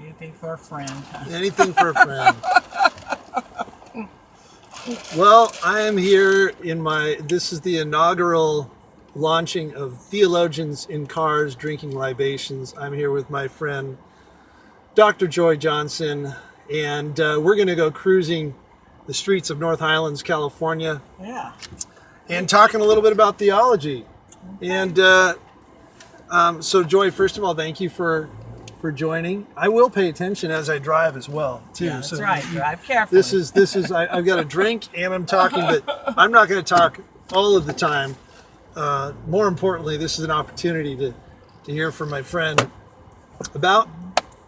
Anything for a friend. Huh? Anything for a friend. Well, I am here this is the inaugural launching of Theologians in Cars Drinking Libations. I'm here with my friend, Dr. Joy Johnson, and we're going to go cruising the streets of North Highlands, California. Yeah. And talking a little bit about theology. Okay. And so, Joy, first of all, thank you for joining. I will pay attention as I drive as well, too. Yeah, that's so right. Drive carefully. This is. I've got a drink and I'm talking, but I'm not going to talk all of the time. More importantly, this is an opportunity to hear from my friend about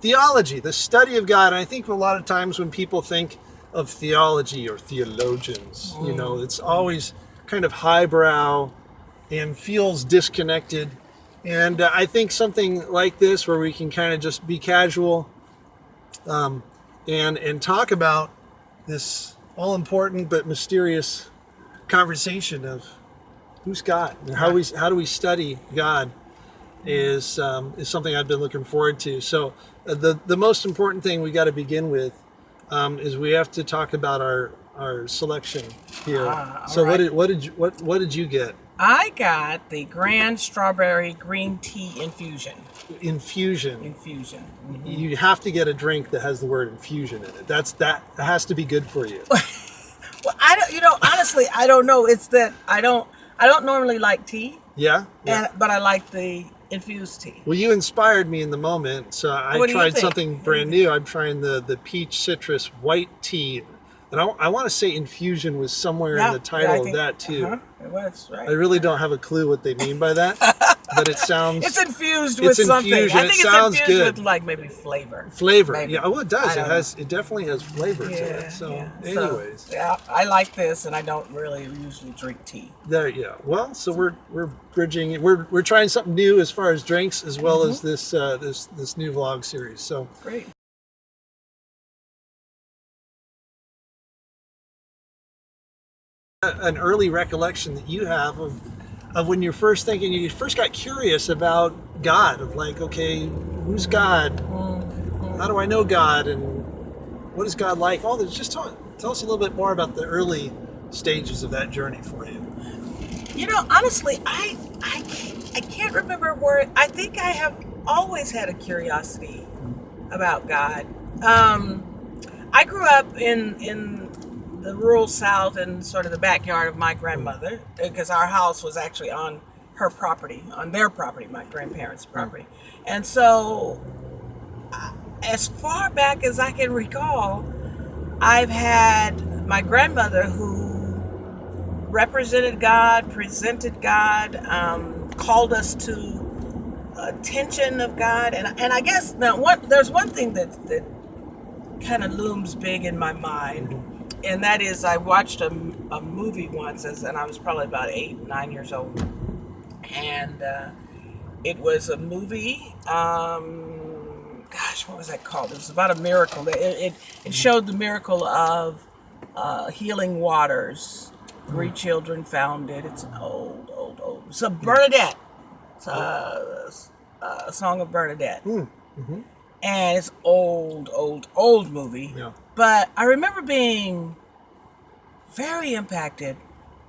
theology, the study of God. And I think a lot of times when people think of theology or theologians, it's always kind of highbrow and feels disconnected. And I think something like this, where we can kind of just be casual and talk about this all-important but mysterious conversation of who's God and how do we study God is something I've been looking forward to. So the most important thing we got to begin with is we have to talk about our selection here. So right. what did you get? I got the Grand Strawberry Green Tea Infusion. Infusion. Mm-hmm. You have to get a drink that has the word infusion in it. That has to be good for you. Well, honestly, I don't know. It's that I don't normally like tea. Yeah. But I like the infused tea. Well, you inspired me in the moment, so I tried something brand new. I'm trying the peach citrus white tea. And I want to say infusion was somewhere in the title of that too. It was, right. I really don't have a clue what they mean by that, but it sounds... It's infused with something. Infusion. I think it sounds infused good. with like maybe flavor. Maybe. Yeah, it does. It definitely has flavor to it. So, anyways. So, yeah, I like this, and I don't really usually drink tea. Well, so we're bridging. We're trying something new as far as drinks, as well as this new vlog series. So great. An early recollection that you have of when you're first thinking, you first got curious about God, of like, okay, who's God? How do I know God? And what is God like? All this. Just tell us a little bit more about the early stages of that journey for you. Honestly, I can't remember where. I think I have always had a curiosity about God. I grew up in the rural South and sort of the backyard of my grandmother, because our house was actually on her property, on their property, my grandparents' property. And so as far back as I can recall, I've had my grandmother who represented God, presented God, called us to attention of God. And I guess now there's one thing that kind of looms big in my mind. And that is, I watched a movie once, and I was probably about 8, 9 years old. And it was a movie, what was that called? It was about a miracle. It showed the miracle of healing waters. 3 children found it. It's old. So Bernadette. It's a song of Bernadette. Mm-hmm. And it's old movie. Yeah. But I remember being very impacted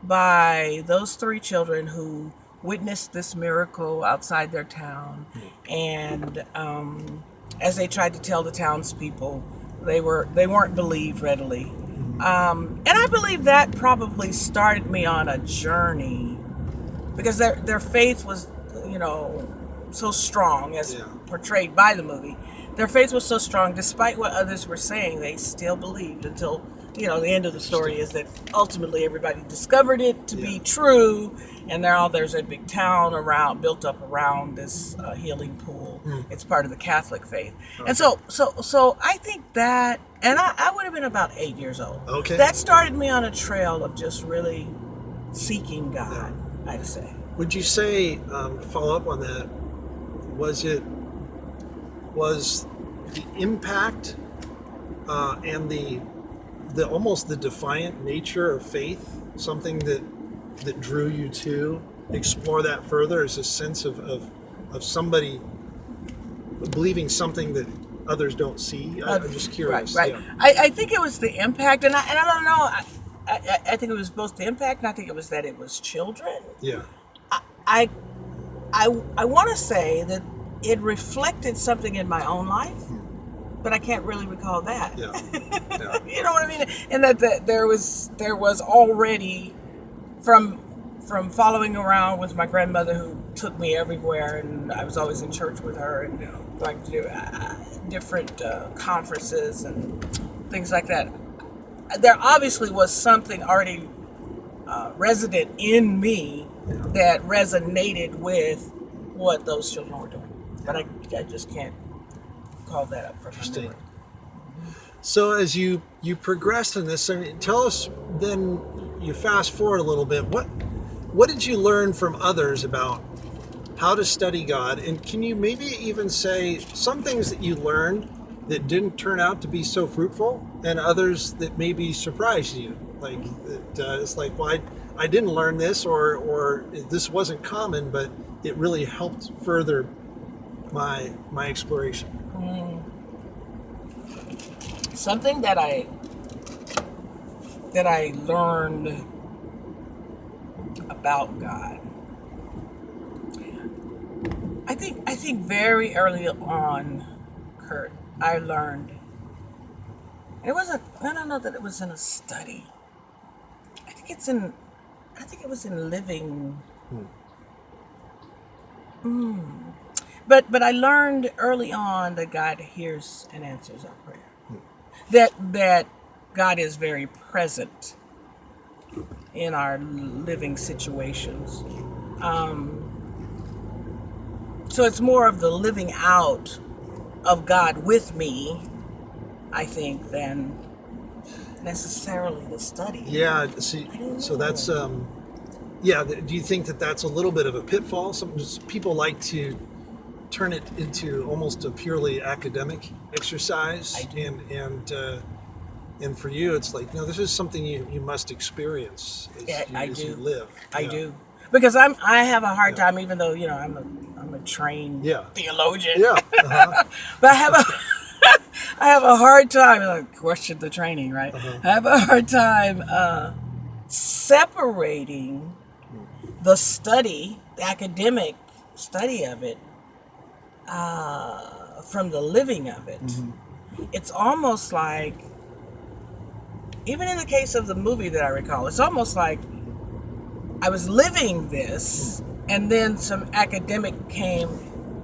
by those 3 children who witnessed this miracle outside their town. And as they tried to tell the townspeople, they weren't believed readily. And I believe that probably started me on a journey, because their faith was, so strong, as portrayed by the movie. Their faith was so strong, despite what others were saying, they still believed until, the end of the story is that ultimately everybody discovered it to be true, and now there's a big town built up around this healing pool. It's part of the Catholic faith. Okay. And so I think that, and I would have been about 8 years old. Okay. That started me on a trail of just really seeking God, I'd say. Would you say, follow up on that, was the impact and the almost the defiant nature of faith something that drew you to explore that further, as a sense of somebody believing something that others don't see? I'm just curious. Right. Yeah. I think it was the impact, and I don't know. I think it was both the impact, and I think it was that it was children. Yeah. I I want to say that it reflected something in my own life, but I can't really recall that. Yeah. You know what I mean? And that there was already from following around with my grandmother, who took me everywhere, and I was always in church with her, and going to different conferences and things like that. There obviously was something already resident in me that resonated with what those children were doing, but I just can't call that up from my memory. So as you progressed in this, I mean, tell us then. You fast forward a little bit. What did you learn from others about how to study God? And can you maybe even say some things that you learned that didn't turn out to be so fruitful, and others that maybe surprised you? Like it's like, well, I didn't learn this, or this wasn't common, but it really helped further my exploration. Something that I learned about God. I think very early on, Kirt, I learned. It wasn't. I don't know that it was in a study. I think it was in living. But I learned early on that God hears and answers our prayer. That God is very present in our living situations. So it's more of the living out of God with me, I think, than necessarily the study. Yeah, see, so that's, do you think that that's a little bit of a pitfall? Some people like to turn it into almost a purely academic exercise, and for you, it's like, no, this is something you must experience as you live. I do, because I have a hard time, even though I'm a trained theologian. Yeah, but I have a hard time. I question the training, right? I have a hard time separating the study, the academic study of it, from the living of it. It's almost like, even in the case of the movie that I recall, it's almost like I was living this, and then some academic came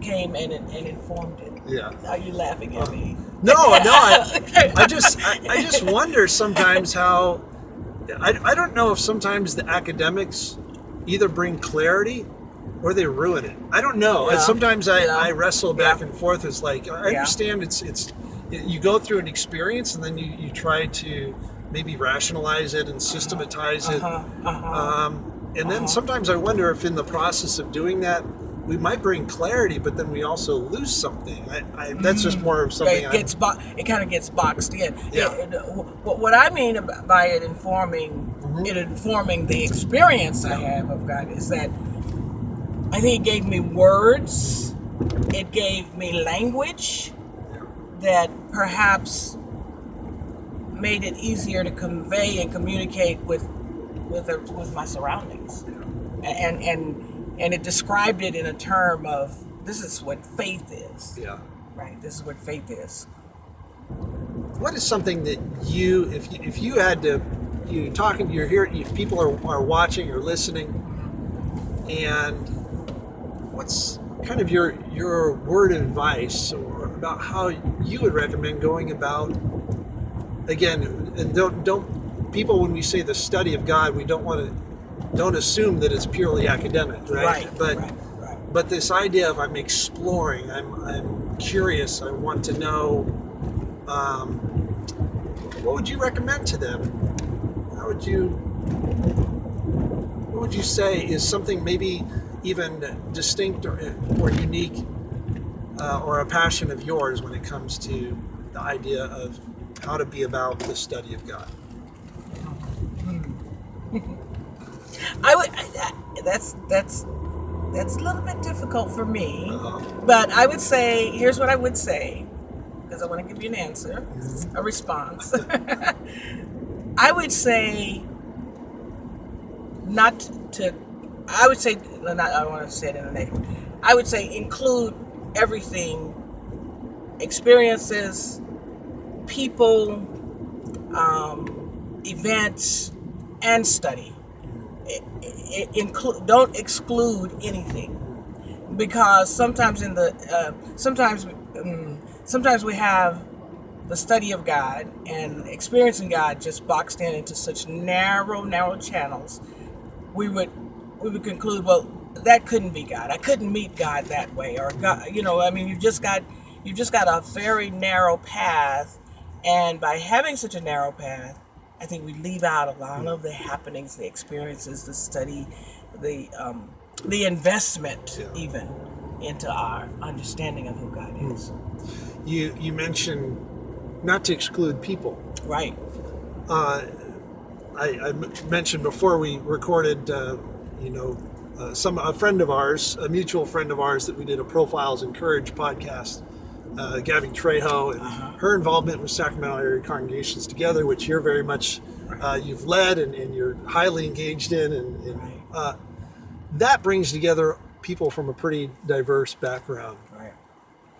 and informed it. Yeah. Are you laughing at me? No. I just wonder sometimes how. I don't know if sometimes the academics either bring clarity or they ruin it. I don't know. Yeah. Sometimes I wrestle back and forth. It's like, I understand it's you go through an experience, and then you try to maybe rationalize it and systematize it. And then sometimes I wonder if in the process of doing that, we might bring clarity, but then we also lose something. That's just more of something. It kind of gets boxed in. Yeah. What I mean by it informing the experience I have of God is that I think it gave me words, it gave me language that perhaps made it easier to convey and communicate with my surroundings, and it described it in a term of, this is what faith is. Yeah. Right. This is what faith is. What is something that if you had to, talking to people are watching or listening, and what's kind of your word of advice or about how you would recommend going about, again, and don't people, when we say the study of God, we don't assume that it's purely academic, right? But this idea of I'm exploring, I'm curious, I want to know, what would you recommend to them? What would you say is something maybe even distinct or unique, or a passion of yours when it comes to the idea of how to be about the study of God? that's a little bit difficult for me. Uh-huh. But I would say, here's what I would say, because I want to give you an answer, a response. I would say not to, I would say, not, I don't want to say it in a negative. I would say include everything, experiences, people, events, and study. Don't exclude anything, because sometimes sometimes we have the study of God and experiencing God just boxed into such narrow channels. We would conclude, well, that couldn't be God. I couldn't meet God that way, or God, I mean, you've just got a very narrow path, and by having such a narrow path, I think we leave out a lot of the happenings, the experiences, the study, the investment, even into our understanding of who God is. You mentioned not to exclude people. Right. I mentioned before we recorded, a friend of ours, a mutual friend of ours, that we did a Profiles in Courage podcast, Gabby Trejo, and her involvement with Sacramento area congregations together, which you're very much, you've led and you're highly engaged in. And that brings together people from a pretty diverse background. Right.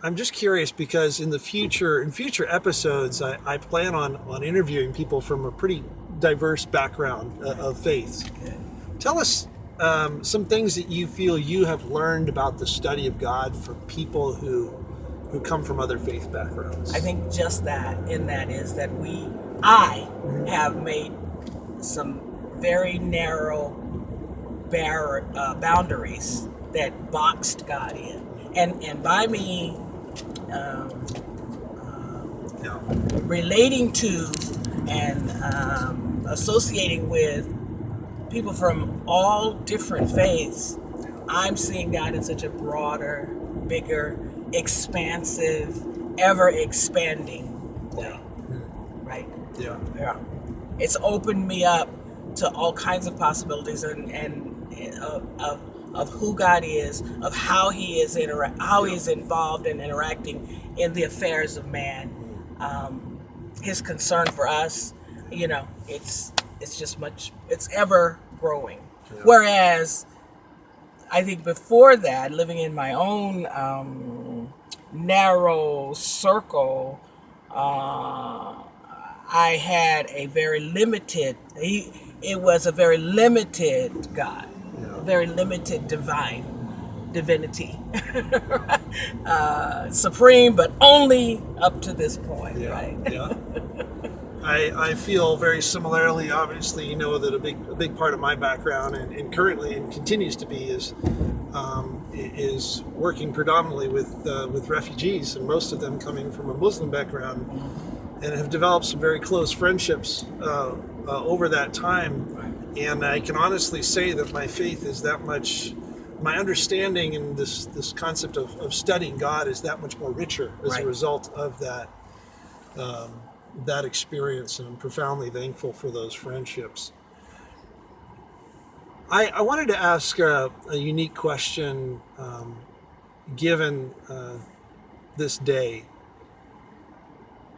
I'm just curious, because in future episodes, I plan on interviewing people from a pretty diverse background of faith. Tell us some things that you feel you have learned about the study of God from people who come from other faith backgrounds. I think just that, and that is that I have made some very narrow boundaries that boxed God in, and by me relating to and associating with people from all different faiths, I'm seeing God in such a broader, bigger, expansive, ever expanding way. Right? Yeah. It's opened me up to all kinds of possibilities and of who God is, of how He is He is involved and interacting in the affairs of man. His concern for us, it's just it's ever growing. Yeah. Whereas I think before that, living in my own narrow circle, I had a very limited. It was a very limited God, a very limited divinity, supreme, but only up to this point, right? Yeah. I feel very similarly. Obviously, that a big part of my background and currently and continues to be is working predominantly with refugees, and most of them coming from a Muslim background, and have developed some very close friendships over that time. And I can honestly say that my faith is that much. My understanding and this concept of studying God is that much more richer as a result of that experience, and I'm profoundly thankful for those friendships. I wanted to ask a unique question, given this day.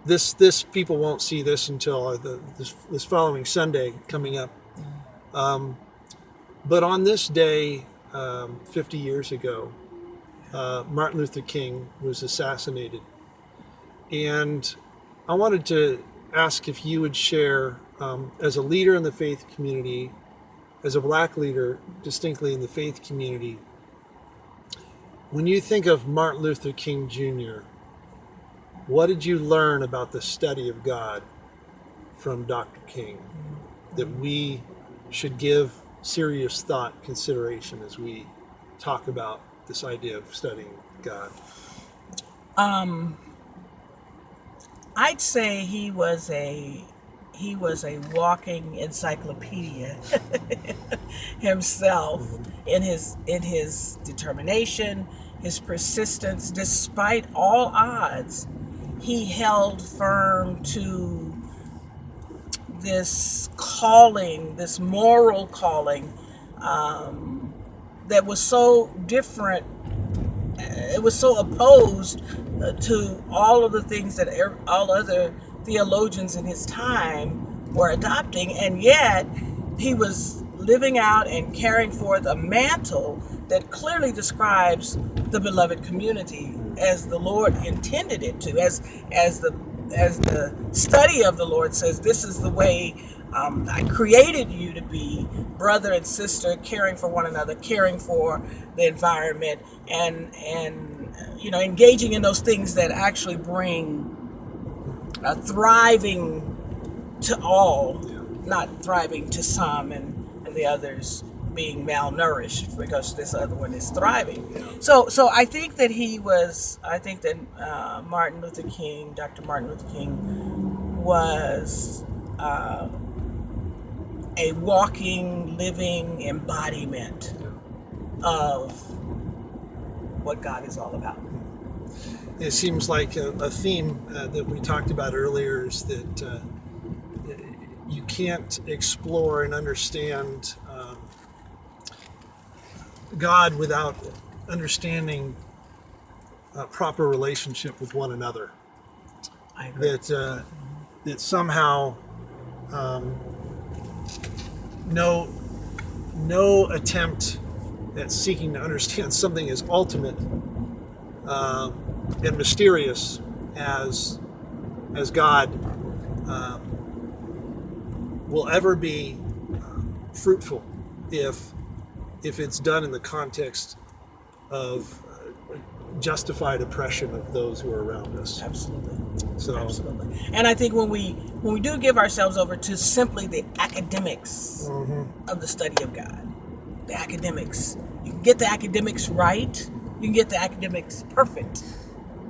This people won't see this until this following Sunday coming up. But on this day, 50 years ago, Martin Luther King was assassinated. And I wanted to ask if you would share, as a leader in the faith community, as a black leader distinctly in the faith community, when you think of Martin Luther King Jr., what did you learn about the study of God from Dr. King that we should give serious thought, consideration as we talk about this idea of studying God? I'd say he was a walking encyclopedia himself, in his determination, his persistence. Despite all odds, he held firm to this calling, this moral calling, that was so different. It was so opposed to all of the things that all other theologians in his time were adopting, and yet he was living out and carrying forth a mantle that clearly describes the beloved community as the Lord intended it to, as the study of the Lord says, this is the way I created you to be, brother and sister, caring for one another, caring for the environment, and engaging in those things that actually bring thriving to all, not thriving to some, and the others being malnourished because this other one is thriving. So I think that Martin Luther King, Dr. Martin Luther King, was a walking, living embodiment of what God is all about. It seems like a theme that we talked about earlier is that you can't explore and understand God without understanding a proper relationship with one another. I agree. That somehow no attempt at seeking to understand something as ultimate and mysterious as God will ever be fruitful if it's done in the context of justified oppression of those who are around us. Absolutely. So, absolutely. And I think when we do give ourselves over to simply the academics of the study of God, the academics, you can get the academics right, you can get the academics perfect.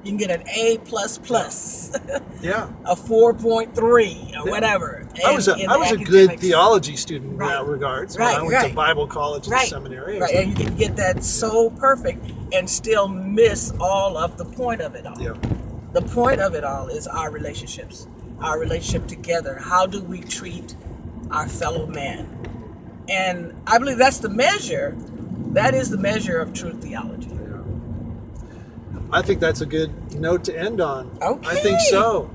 You can get an A++, yeah, a 4.3 or whatever. I was a good theology student in that regard. So I went to Bible college and seminary. Right, and you can get that so perfect and still miss all of the point of it all. Yeah. The point of it all is our relationships, our relationship together. How do we treat our fellow man? And I believe that's the measure. That is the measure of true theology. I think that's a good note to end on. Okay. I think so.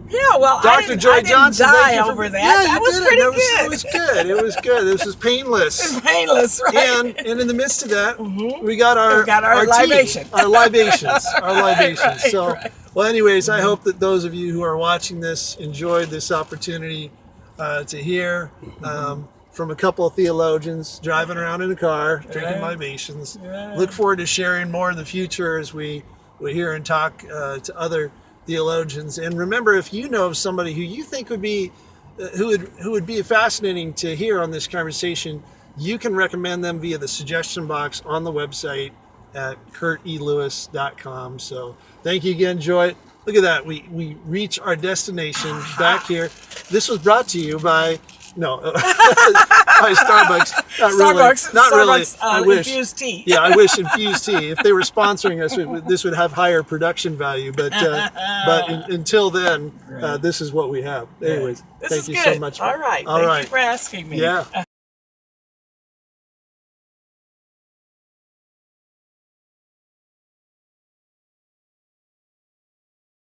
Yeah, well, Dr. Joy Johnson, die over that. Yeah, that was pretty good. It was good. It was good. This was painless. It's painless, right? And in the midst of that, we got our libation. Tea, our libations. Right, so, right. Well, anyways, I hope that those of you who are watching this enjoyed this opportunity to hear from a couple of theologians driving around in a car, drinking libations. Look forward to sharing more in the future as we hear and talk to other theologians. And remember, if you know of somebody who you think would be who would be fascinating to hear on this conversation, you can recommend them via the suggestion box on the website at kirtelewis.com. So thank you again, Joy. Look at that. We reach our destination back here. This was brought to you by by Starbucks. Not really. I wish. Infused tea. Yeah, I wish infused tea. If they were sponsoring us, this would have higher production value. But until then, this is what we have. Anyways, thank you so much. All right. Thank you for asking me. Yeah.